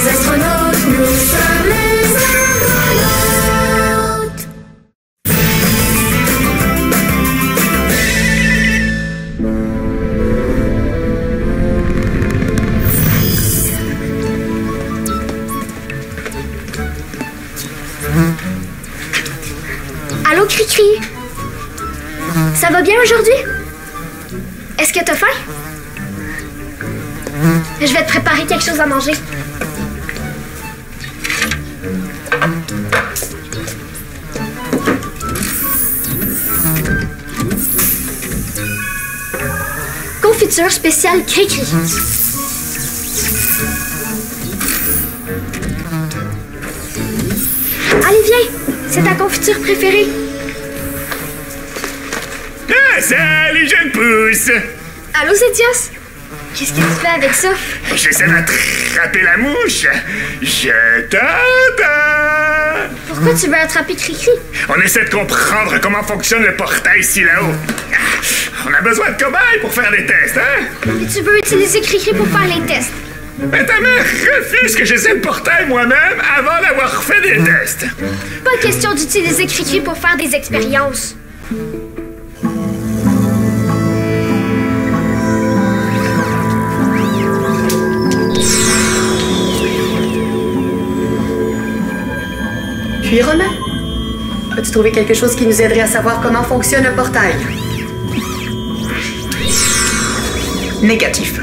Les astronautes, nous sommes les argonautes. Allô, Cricri? Ça va bien aujourd'hui? Est-ce que t'as faim? Je vais te préparer quelque chose à manger. Confiture spéciale Cricri. Allez, viens! C'est ta confiture préférée. Ah, salut, jeune pousse! Allô, Zétios? Qu'est-ce que tu fais avec ça? J'essaie d'attraper la mouche. Je t'entends! Pourquoi tu veux attraper Cricri? On essaie de comprendre comment fonctionne le portail ici là-haut. On a besoin de cobayes pour faire des tests, hein? Et tu veux utiliser Cricri pour faire les tests? Mais ta mère refuse que j'essaie le portail moi-même avant d'avoir fait des tests. Pas question d'utiliser Cricri pour faire des expériences. Puis Romain, as-tu trouvé quelque chose qui nous aiderait à savoir comment fonctionne le portail? Négatif.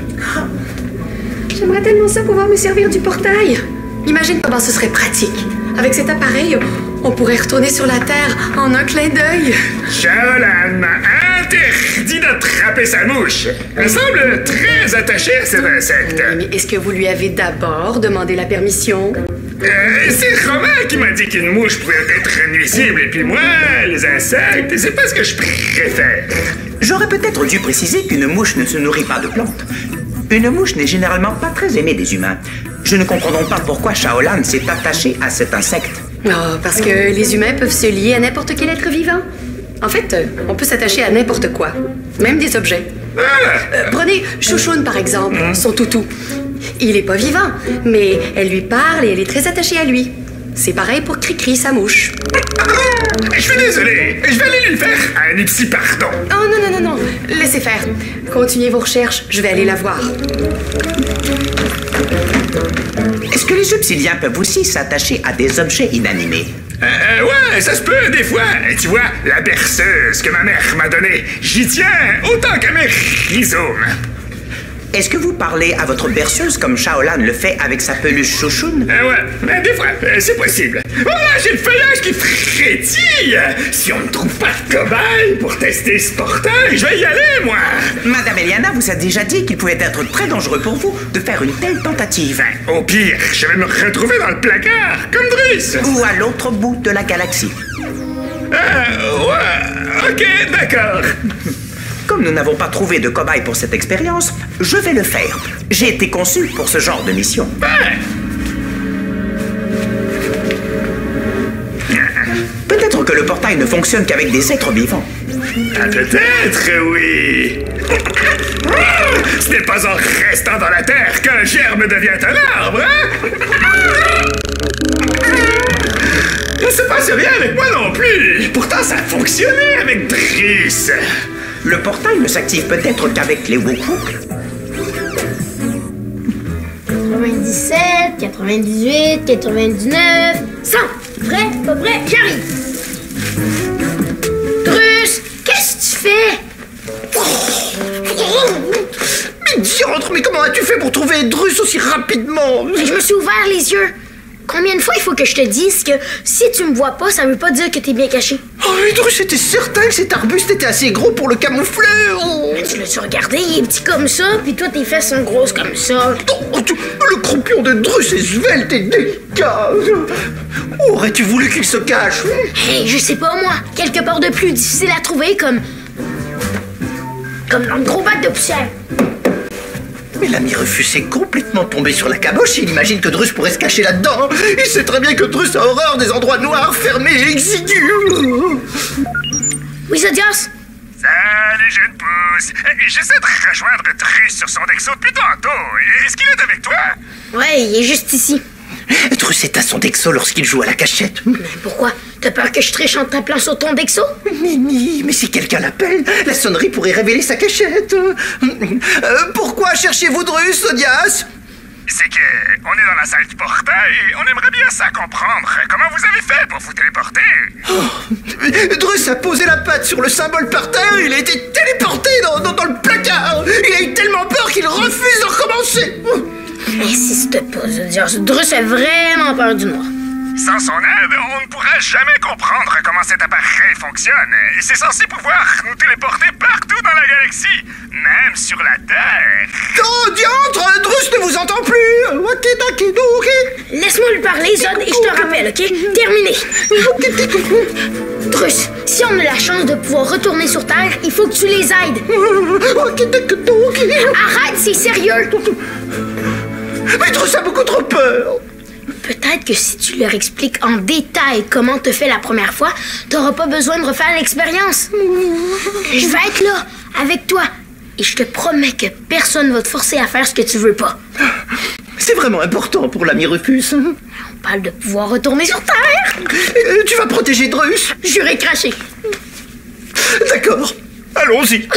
J'aimerais tellement ça pouvoir me servir du portail. Imagine comment ce serait pratique. Avec cet appareil, on pourrait retourner sur la Terre en un clin d'œil. Shaolan m'a interdit d'attraper sa mouche. Elle semble très attachée à cet insecte. Mais est-ce que vous lui avez d'abord demandé la permission? C'est Romain qui m'a dit qu'une mouche pouvait être nuisible, et puis moi, les insectes, c'est pas ce que je préfère. J'aurais peut-être dû préciser qu'une mouche ne se nourrit pas de plantes. Une mouche n'est généralement pas très aimée des humains. Je ne comprends donc pas pourquoi Shaolan s'est attaché à cet insecte. Oh, parce que les humains peuvent se lier à n'importe quel être vivant. En fait, on peut s'attacher à n'importe quoi, même des objets. Prenez Chouchoune, par exemple, son toutou. Il est pas vivant, mais elle lui parle et elle est très attachée à lui. C'est pareil pour Cricri, sa mouche. Je suis désolé, je vais aller lui faire un petit pardon. Oh non, non, non, non, laissez faire. Continuez vos recherches, je vais aller la voir. Est-ce que les obsidiens peuvent aussi s'attacher à des objets inanimés? Ouais, ça se peut des fois. Tu vois, la berceuse que ma mère m'a donnée, j'y tiens autant qu'à mes rhizomes. Est-ce que vous parlez à votre berceuse comme Shaolan le fait avec sa peluche Chouchoune? Ouais, mais des fois, c'est possible. Voilà, j'ai le feuillage qui frétille. Si on ne trouve pas de cobaye pour tester ce portail, je vais y aller, moi. Madame Eliana vous a déjà dit qu'il pouvait être très dangereux pour vous de faire une telle tentative. Au pire, je vais me retrouver dans le placard, comme Drus. Ou à l'autre bout de la galaxie. Ouais, ok, d'accord. Comme nous n'avons pas trouvé de cobaye pour cette expérience, je vais le faire. J'ai été conçu pour ce genre de mission. Peut-être que le portail ne fonctionne qu'avec des êtres vivants. Ah, peut-être, oui. Ce n'est pas en restant dans la terre qu'un germe devient un arbre, hein? Il ne se passe rien avec moi non plus. Pourtant, ça fonctionnait avec Driss. Le portail ne s'active peut-être qu'avec les Wookiee. 97, 98, 99, 100. Prêt? Pas prêt? J'arrive. Drus, qu'est-ce que tu fais? Mais diantre, mais comment as-tu fait pour trouver Drus aussi rapidement? Je me suis ouvert les yeux. Combien de fois il faut que je te dise que si tu me vois pas, ça veut pas dire que t'es bien caché? Oh, mais Drus était certain que cet arbuste était assez gros pour le camoufler. Oh. Mais tu l'as-tu regardé? Il est petit comme ça, puis toi, tes fesses sont grosses comme ça. Oh, le croupion de Drus est svelte et délicat. Aurais-tu voulu qu'il se cache? Hey, je sais pas, moi. Quelque part de plus difficile à trouver, comme dans le gros bac de poussière. Mais l'ami Rufus est complètement tombé sur la caboche. Il imagine que Drus pourrait se cacher là-dedans. Il sait très bien que Drus a horreur des endroits noirs, fermés et exigus. Oui, Zodios? Salut, jeune pousse. tous. J'essaie de rejoindre Drus sur son Dexo depuis tantôt. Est-ce qu'il est avec toi? Ouais, il est juste ici. Drus est à son Dexo lorsqu'il joue à la cachette. Mais pourquoi? T'as peur que je triche en t'appelant sur ton Dexo? Mais si quelqu'un l'appelle, la sonnerie pourrait révéler sa cachette. Pourquoi cherchez-vous Drus, Odias? C'est que on est dans la salle du portail et on aimerait bien ça comprendre. Comment vous avez fait pour vous téléporter? Drus a posé la patte sur le symbole par terre et il a été téléporté dans le placard. Il a eu tellement peur qu'il refuse de recommencer. Mais si te pose de dire, Drus a vraiment peur du noir. Sans son aide, on ne pourra jamais comprendre comment cet appareil fonctionne. C'est censé pouvoir nous téléporter partout dans la galaxie, même sur la Terre. Oh, diantre, Drus ne vous entend plus. Laisse-moi lui parler, Zod, et je te rappelle, ok? Terminé. Drus, si on a la chance de pouvoir retourner sur Terre, il faut que tu les aides. Arrête, c'est sérieux. Mais Drus a beaucoup trop peur. Peut-être que si tu leur expliques en détail comment te fait la première fois, t'auras pas besoin de refaire l'expérience. Je vais être là, avec toi. Et je te promets que personne va te forcer à faire ce que tu veux pas. C'est vraiment important pour l'ami Rufus. On parle de pouvoir retourner sur Terre. Tu vas protéger Drus? J'aurais craché. D'accord. Allons-y.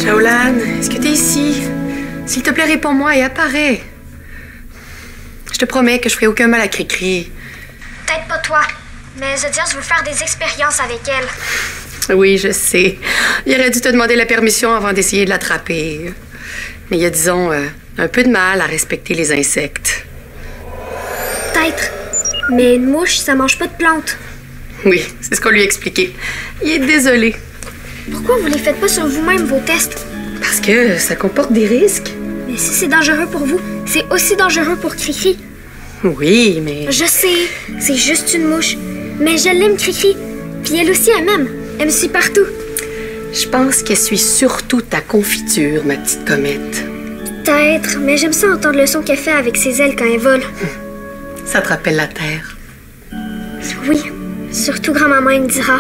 Shaolan, est-ce que t'es ici? S'il te plaît, réponds-moi et apparais. Je te promets que je ferai aucun mal à Cricri. Peut-être pas toi, mais Zodias veut faire des expériences avec elle. Oui, je sais. Il aurait dû te demander la permission avant d'essayer de l'attraper. Mais il y a, disons, un peu de mal à respecter les insectes. Peut-être. Mais une mouche, ça mange pas de plantes. Oui, c'est ce qu'on lui a expliqué. Il est désolé. Pourquoi vous les faites pas sur vous-même, vos tests? Parce que ça comporte des risques. Mais si c'est dangereux pour vous, c'est aussi dangereux pour Cricri. Oui, mais... Je sais, c'est juste une mouche. Mais je l'aime, Cricri. Puis elle aussi, elle m'aime. Elle me suit partout. Je pense qu'elle suit surtout ta confiture, ma petite comète. Peut-être, mais j'aime ça entendre le son qu'elle fait avec ses ailes quand elle vole. Ça te rappelle la Terre. Oui, surtout grand-maman elle me dira.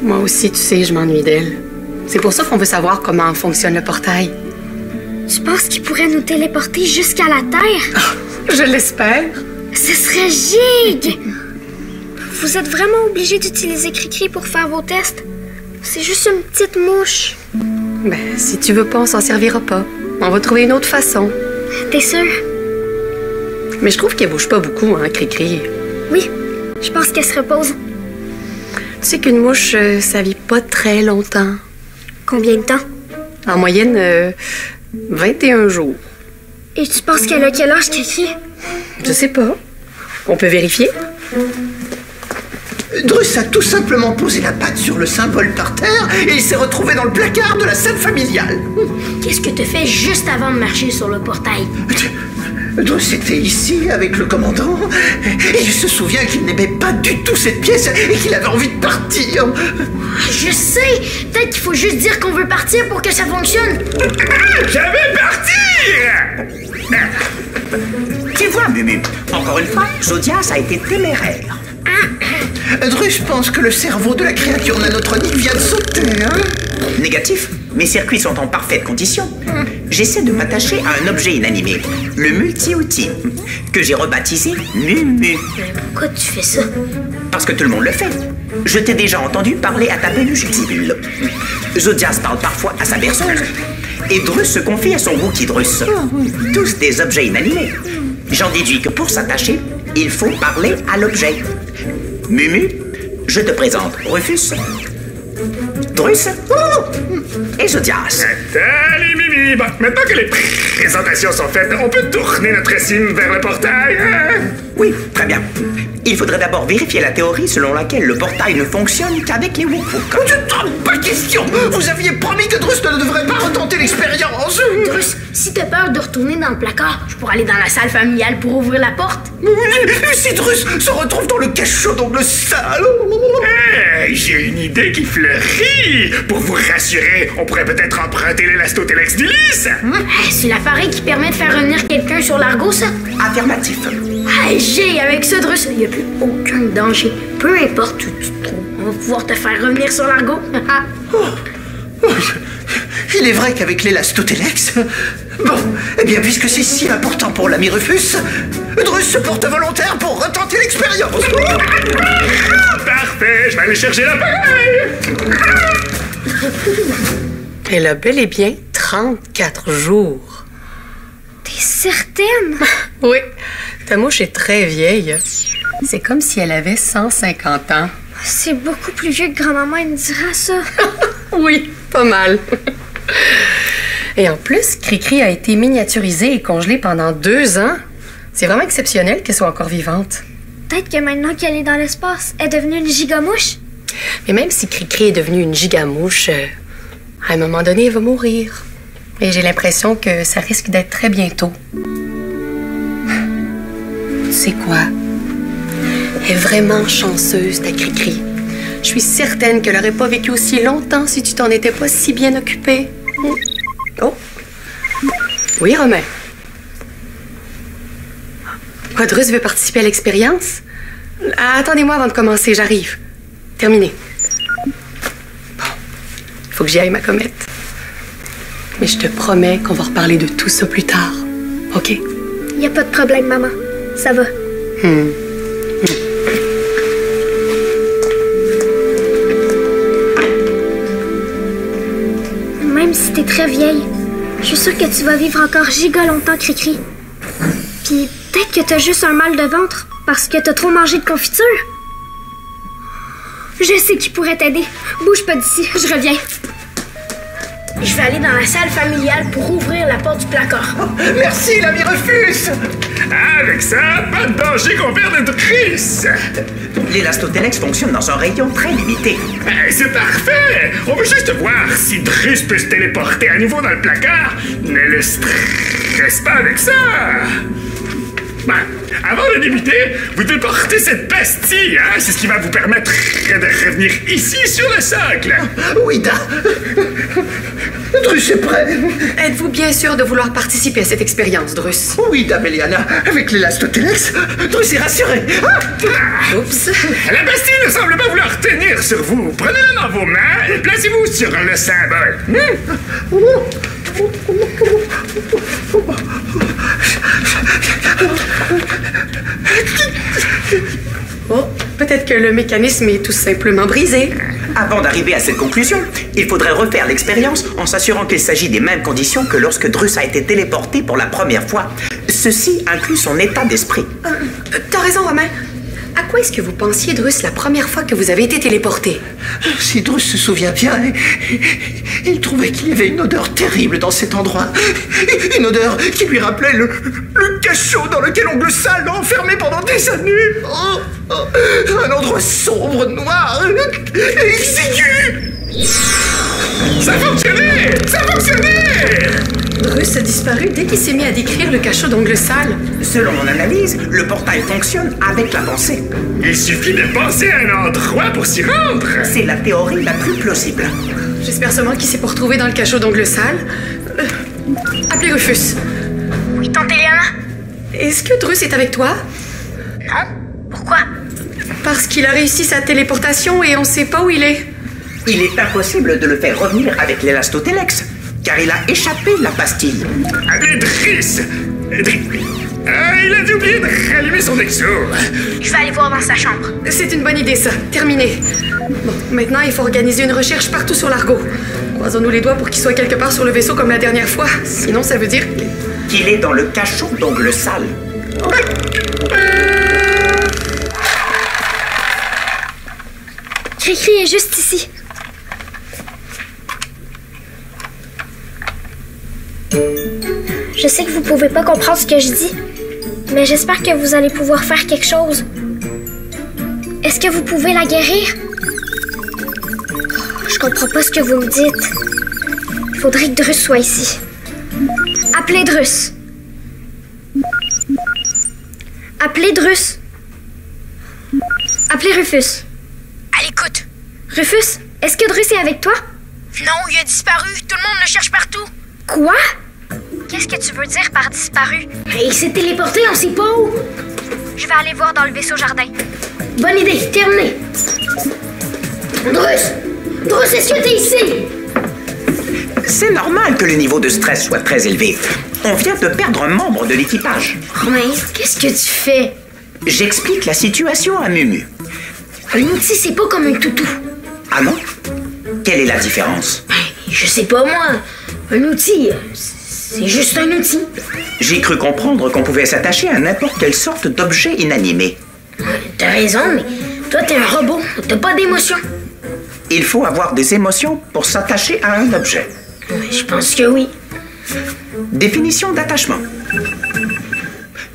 Moi aussi, tu sais, je m'ennuie d'elle. C'est pour ça qu'on veut savoir comment fonctionne le portail. Tu penses qu'il pourrait nous téléporter jusqu'à la Terre? Je l'espère. Ce serait gigue! Vous êtes vraiment obligé d'utiliser Cricri pour faire vos tests? C'est juste une petite mouche. Ben, si tu veux pas, on s'en servira pas. On va trouver une autre façon. T'es sûr? Mais je trouve qu'elle bouge pas beaucoup, hein, Cricri. Oui, je pense qu'elle se repose. Tu sais qu'une mouche, ça vit pas très longtemps. Combien de temps? En moyenne, 21 jours. Et tu penses qu'elle a quel âge, Cricri? Je sais pas. On peut vérifier? Drus a tout simplement posé la patte sur le symbole par terre et il s'est retrouvé dans le placard de la salle familiale. Qu'est-ce que tu fais juste avant de marcher sur le portail? Drus était ici avec le commandant et il se souvient qu'il n'aimait pas du tout cette pièce et qu'il avait envie de partir. Je sais! Peut-être qu'il faut juste dire qu'on veut partir pour que ça fonctionne. Je vais partir! Tu vois, Mumu, encore une fois, Zodias a été téméraire. Drus pense que le cerveau de la créature nanotronique vient de sauter, hein? Négatif, mes circuits sont en parfaite condition. J'essaie de m'attacher à un objet inanimé, le multi-outil, que j'ai rebaptisé Mumu. Mais pourquoi tu fais ça? Parce que tout le monde le fait. Je t'ai déjà entendu parler à ta peluche Xibule. Zodias parle parfois à sa berceuse. Et Drus se confie à son Wookie Drus. Tous des objets inanimés. J'en déduis que pour s'attacher, il faut parler à l'objet. Mumu, je te présente Rufus, Drus et Zodias. Salut Mimi! Bon, maintenant que les présentations sont faites, on peut tourner notre sim vers le portail, hein? Oui, très bien. Il faudrait d'abord vérifier la théorie selon laquelle le portail ne fonctionne qu'avec les Wookwook. Pas question! Vous aviez promis que Drus ne devrait pas retenter l'expérience! Drus, si t'as peur de retourner dans le placard, je pourrais aller dans la salle familiale pour ouvrir la porte. Si Drus se retrouve dans le cachot d'angle sale! Hey, j'ai une idée qui fleurit! Pour vous rassurer, on pourrait peut-être emprunter l'élastotelex d'Ulysse! C'est l'appareil qui permet de faire revenir quelqu'un sur l'argot, ça? Affirmatif. J'ai avec ça, Drus, il n'y a plus aucun danger. Peu importe où tu te trouves. On va pouvoir te faire revenir sur l'argot. Il est vrai qu'avec l'élastotelex... Bon, eh bien, puisque c'est si important pour l'ami Rufus, Drus se porte volontaire pour retenter l'expérience. Parfait, je vais aller chercher l'appareil. Elle a bel et bien 34 jours. T'es certaine? Oui, ta mouche est très vieille. C'est comme si elle avait 150 ans. C'est beaucoup plus vieux que grand-maman, elle me dira ça. Oui, pas mal. Et en plus, Cricri a été miniaturisée et congelée pendant 2 ans. C'est vraiment exceptionnel qu'elle soit encore vivante. Peut-être que maintenant qu'elle est dans l'espace, elle est devenue une gigamouche. Mais même si Cricri est devenue une gigamouche, à un moment donné, elle va mourir. Et j'ai l'impression que ça risque d'être très bientôt. Tu sais quoi? Elle est vraiment chanceuse, ta Cricri. Je suis certaine qu'elle n'aurait pas vécu aussi longtemps si tu t'en étais pas si bien occupée. Oh! Oui, Romain? Quoi, Drus veut participer à l'expérience? Attendez-moi avant de commencer, j'arrive. Terminé. Bon, il faut que j'y aille, ma comète. Mais je te promets qu'on va reparler de tout ça plus tard. OK? Y a pas de problème, maman. Ça va. Même si t'es très vieille, je suis sûre que tu vas vivre encore giga longtemps, Cricri. Puis peut-être que t'as juste un mal de ventre parce que t'as trop mangé de confiture. Je sais qui pourrait t'aider. Bouge pas d'ici, je reviens. Je vais aller dans la salle familiale pour ouvrir la porte du placard. Merci, l'ami Rufus. Avec ça, pas de danger qu'on perde Drus. L'élastotelex fonctionne dans un rayon très limité. C'est parfait. On veut juste voir si Drus peut se téléporter à nouveau dans le placard. Ne le stresse pas avec ça. Ben, avant de débuter, vous déportez cette pastille, hein? C'est ce qui va vous permettre de revenir ici sur le socle. Oui, Da. Drus est prêt. Êtes-vous bien sûr de vouloir participer à cette expérience, Drus? Oui, Da Meliana. Avec l'élastotelex, Drus est rassuré. Oups. La pastille ne semble pas vouloir tenir sur vous. Prenez-la dans vos mains et placez-vous sur le symbole. Oh, peut-être que le mécanisme est tout simplement brisé. Avant d'arriver à cette conclusion, il faudrait refaire l'expérience en s'assurant qu'il s'agit des mêmes conditions que lorsque Drus a été téléporté pour la première fois. Ceci inclut son état d'esprit. T'as raison, Romain. À quoi est-ce que vous pensiez, Drus, la première fois que vous avez été téléporté? Si Drus se souvient bien, il trouvait qu'il y avait une odeur terrible dans cet endroit. Une odeur qui lui rappelait le cachot dans lequel Ongle Sale l'a enfermé pendant des années. Un endroit sombre, noir et exigu. Ça fonctionnait! Ça fonctionnait! Drus a disparu dès qu'il s'est mis à décrire le cachot d'Ongle Sale. Selon mon analyse, le portail fonctionne avec la pensée. Il suffit de penser à un endroit pour s'y rendre. C'est la théorie la plus plausible. J'espère seulement qu'il s'est pas retrouvé dans le cachot d'Ongle Sale. Appelez Rufus. Oui, tante Eliana? Est-ce que Drus est avec toi? Non. Pourquoi? Parce qu'il a réussi sa téléportation et on sait pas où il est. Il est impossible de le faire revenir avec l'élastotelex, car il a échappé la pastille. Appelez Drus. Il a dû oublier de rallumer son exo. Je vais aller voir dans sa chambre. C'est une bonne idée, ça. Terminé. Bon, maintenant, il faut organiser une recherche partout sur l'argot. Croisons-nous les doigts pour qu'il soit quelque part sur le vaisseau comme la dernière fois. Sinon, ça veut dire qu'il est dans le cachot d'Ongle Sale. Cricri est juste ici. Je sais que vous pouvez pas comprendre ce que je dis, mais j'espère que vous allez pouvoir faire quelque chose. Est-ce que vous pouvez la guérir? Je comprends pas ce que vous me dites. Il faudrait que Drus soit ici. Appelez Drus. Appelez Drus. Appelez Rufus. À l'écoute. Rufus, est-ce que Drus est avec toi? Non, il a disparu. Tout le monde le cherche partout. Quoi? Qu'est-ce que tu veux dire par disparu? Il s'est téléporté, on sait pas où. Je vais aller voir dans le vaisseau jardin. Bonne idée, terminé. Drus! Drus, est-ce que t'es ici? C'est normal que le niveau de stress soit très élevé. On vient de perdre un membre de l'équipage. Romain, qu'est-ce que tu fais? J'explique la situation à Mumu. Un outil, c'est pas comme un toutou. Ah non? Quelle est la différence? Je sais pas, moi. Un outil, c'est juste un outil. J'ai cru comprendre qu'on pouvait s'attacher à n'importe quelle sorte d'objet inanimé. T'as raison, mais toi, t'es un robot. T'as pas d'émotion. Il faut avoir des émotions pour s'attacher à un objet. Je pense que oui. Définition d'attachement.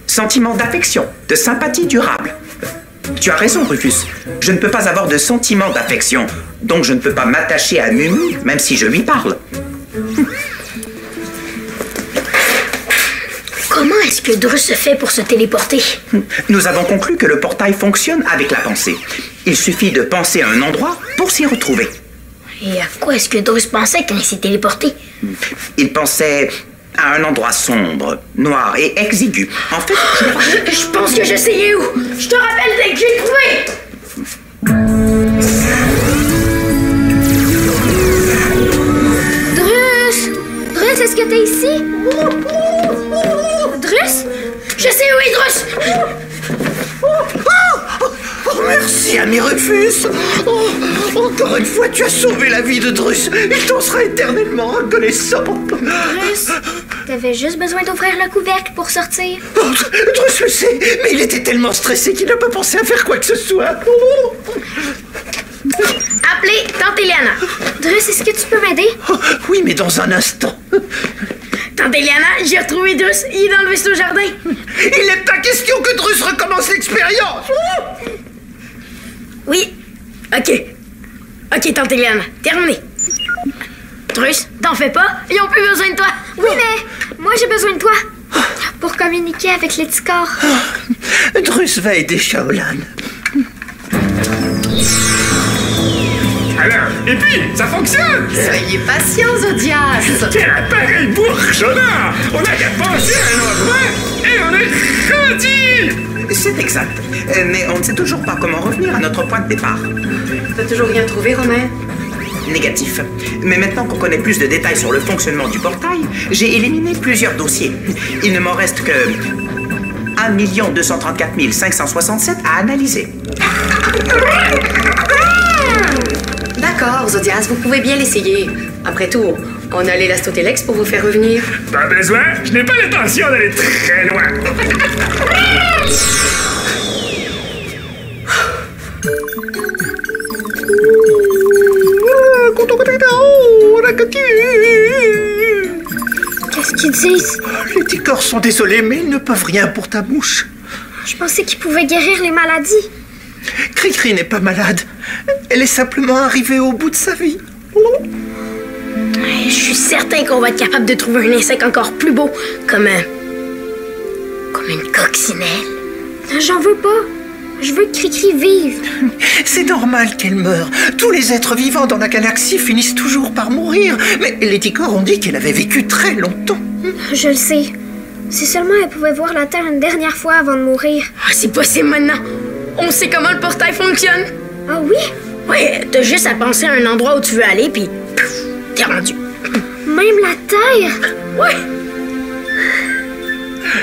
Sentiment d'affection, de sympathie durable. Tu as raison, Rufus. Je ne peux pas avoir de sentiment d'affection, donc je ne peux pas m'attacher à Mumu, même si je lui parle. Comment est-ce que Drus se fait pour se téléporter? Nous avons conclu que le portail fonctionne avec la pensée. Il suffit de penser à un endroit pour s'y retrouver. Et à quoi est-ce que Drus pensait quand il s'est téléporté? Il pensait à un endroit sombre, noir et exigu. En fait, Je pense que je sais où. Je te rappelle dès que j'ai trouvé. Drus! Drus, est-ce que t'es ici? Drus? Je sais où est Drus. Merci, ami Rufus. Oh, encore une fois, tu as sauvé la vie de Drus. Il t'en sera éternellement reconnaissant. Drus, t'avais juste besoin d'ouvrir le couvercle pour sortir. Oh, Drus le sait, mais il était tellement stressé qu'il n'a pas pensé à faire quoi que ce soit. Appelez Tante Eliana. Drus, est-ce que tu peux m'aider? Oh, oui, mais dans un instant. Tante Eliana, j'ai retrouvé Drus. Il est dans le vaisseau jardin. Il n'est pas question que Drus recommence l'expérience. Oui. Ok, Tante Eliana, terminé. Drus, t'en fais pas. Ils ont plus besoin de toi. Oui, mais moi j'ai besoin de toi pour communiquer avec les petits corps. Drus va aider Shaolan. Alors, et puis, ça fonctionne! Soyez patient, Zodias. Quel appareil bourgeonnant! On n'a qu'à penser à un endroit et on est rendu! c'est exact. Mais on ne sait toujours pas comment revenir à notre point de départ. T'as toujours rien trouvé, Romain? Négatif. Mais maintenant qu'on connaît plus de détails sur le fonctionnement du portail, j'ai éliminé plusieurs dossiers. Il ne m'en reste que 1 234 567 à analyser. D'accord, Zodias, vous pouvez bien l'essayer. Après tout, on a l'élastotelex pour vous faire revenir. Pas besoin, je n'ai pas l'intention d'aller très loin. Qu'est-ce qu'ils disent? Les ticors sont désolés, mais ils ne peuvent rien pour ta mouche. Je pensais qu'ils pouvaient guérir les maladies. Cricri n'est pas malade. Elle est simplement arrivée au bout de sa vie. Je suis certain qu'on va être capable de trouver un insecte encore plus beau, comme une coccinelle. J'en veux pas. Je veux que Cricri vive. C'est normal qu'elle meure. Tous les êtres vivants dans la galaxie finissent toujours par mourir. Mais les ticors ont dit qu'elle avait vécu très longtemps. Je le sais. Si seulement elle pouvait voir la Terre une dernière fois avant de mourir. Ah, c'est possible maintenant. On sait comment le portail fonctionne. Ah oui? Ouais, t'as juste à penser à un endroit où tu veux aller, puis pouf, t'es rendu. Même la Terre? Ouais.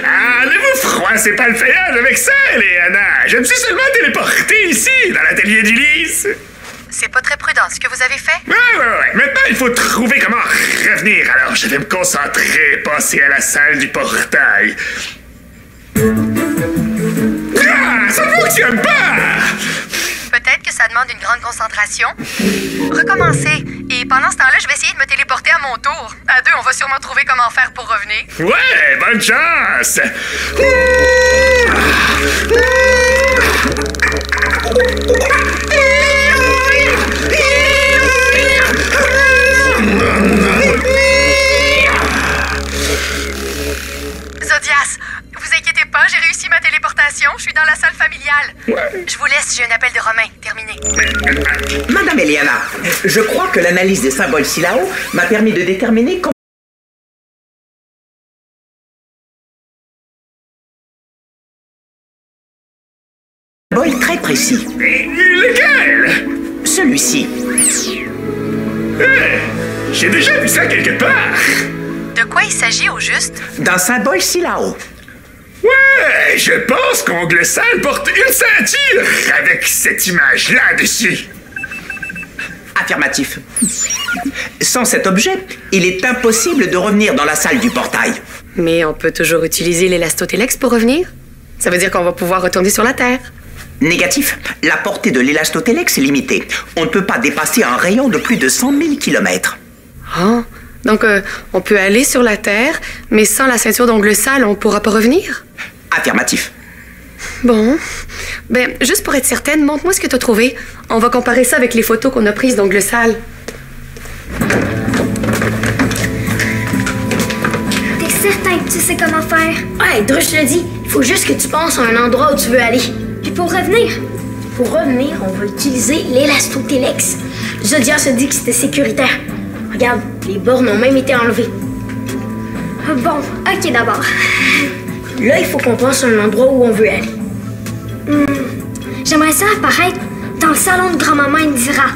Ah, avez-vous froid, c'est pas le feuillage avec ça, Léana. Je me suis seulement téléporté ici, dans l'atelier d'Ulysse. C'est pas très prudent ce que vous avez fait. Ouais. Maintenant, il faut trouver comment revenir. Alors, je vais me concentrer, passer à la salle du portail. Ah, ça ne fonctionne pas! Peut-être que ça demande une grande concentration. Recommencez. Et pendant ce temps-là, je vais essayer de me téléporter à mon tour. À deux, on va sûrement trouver comment faire pour revenir. Ouais, bonne chance! Zodias, vous inquiétez pas, j'ai réussi ma téléportation. Je suis dans la salle familiale. Je vous laisse, j'ai un appel de Romain. Terminé. Madame Eliana, je crois que l'analyse des symboles Silao m'a permis de déterminer comment... Symbole très précis. Lequel? celui-ci. J'ai déjà vu ça quelque part. De quoi il s'agit au juste? D'un symbole Silao. Ouais, je pense qu'Ongle Sale porte une ceinture avec cette image-là dessus. Affirmatif. Sans cet objet, il est impossible de revenir dans la salle du portail. Mais on peut toujours utiliser l'élastotélex pour revenir. Ça veut dire qu'on va pouvoir retourner sur la Terre. Négatif. La portée de l'élastotélex est limitée. On ne peut pas dépasser un rayon de plus de 100 000 km. Oh, donc on peut aller sur la Terre, mais sans la ceinture d'Ongle Sale, on pourra pas revenir? Affirmatif. Bon. Ben, juste pour être certaine, montre-moi ce que tu as trouvé. On va comparer ça avec les photos qu'on a prises d'Ongle Sale. T'es certain que tu sais comment faire? Ouais, Druche le dit. Il faut juste que tu penses à un endroit où tu veux aller. Puis pour revenir? Pour revenir, on va utiliser l'élastotélex. Zodia se dit que c'était sécuritaire. Regarde, les bornes ont même été enlevées. Bon, ok d'abord. Là, il faut qu'on pense à un endroit où on veut aller. J'aimerais ça apparaître dans le salon de grand-maman Indira.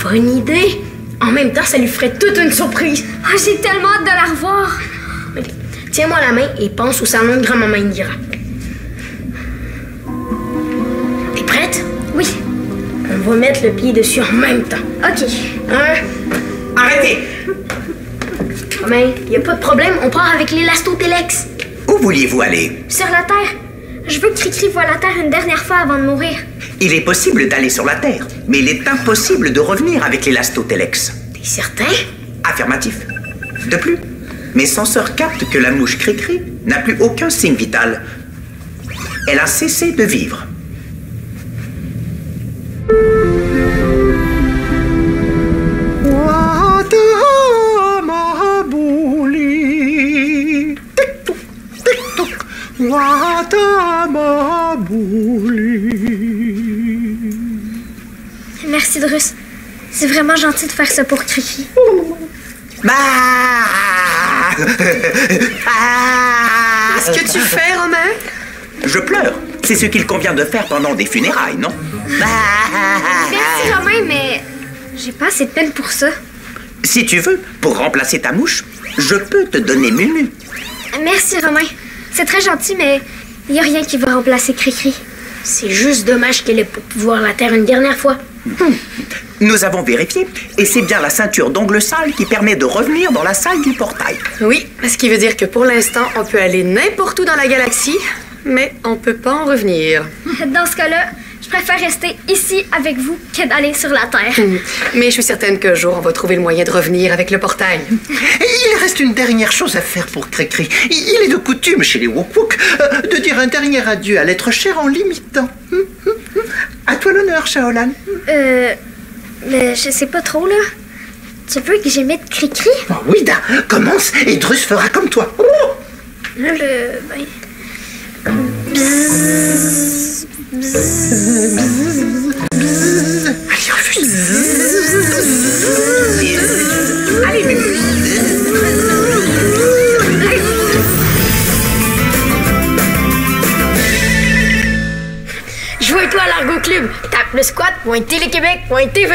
Bonne idée. En même temps, ça lui ferait toute une surprise. Oh, j'ai tellement hâte de la revoir. Ok. Tiens-moi la main et pense au salon de grand-maman Indira. T'es prête? Oui. On va mettre le pied dessus en même temps. Ok. Arrêtez! Mais y a pas de problème, on part avec l'élastotélex. Où vouliez-vous aller? Sur la Terre. Je veux que Cricri voie la Terre une dernière fois avant de mourir. Il est possible d'aller sur la Terre, mais il est impossible de revenir avec l'élastotélex. T'es certain? Affirmatif. De plus, mes senseurs captent que la mouche Cricri n'a plus aucun signe vital. Elle a cessé de vivre. Merci Drus. C'est vraiment gentil de faire ça pour Cricri. Bah! Qu'est-ce que tu fais, Romain? Je pleure. C'est ce qu'il convient de faire pendant des funérailles, non? Merci Romain, mais j'ai pas assez de peine pour ça. Si tu veux, pour remplacer ta mouche, je peux te donner Mumu. Merci Romain. C'est très gentil, mais il y a rien qui va remplacer Cricri. C'est juste dommage qu'elle ait pas pu voir la Terre une dernière fois. Nous avons vérifié, et c'est bien la ceinture d'Ongle Sale qui permet de revenir dans la salle du portail. Oui, ce qui veut dire que pour l'instant, on peut aller n'importe où dans la galaxie, mais on peut pas en revenir. Dans ce cas-là, je préfère rester ici avec vous que d'aller sur la Terre. Mais je suis certaine qu'un jour, on va trouver le moyen de revenir avec le portail. Il reste une dernière chose à faire pour Cricri. Il est de coutume chez les Wook-Wook de dire un dernier adieu à l'être cher en l'imitant. À toi l'honneur, Shaolan. Mais je sais pas trop, là. Tu veux que j'imite Cricri? Oh, oui, Da, commence et Drus fera comme toi. Oh. Ben... Bzzz, bzzz, bzzz. Allez, refuse. Allez, Mumu. Jouez-toi à l'Argo Club. Tape le squat.téléquébec.tv.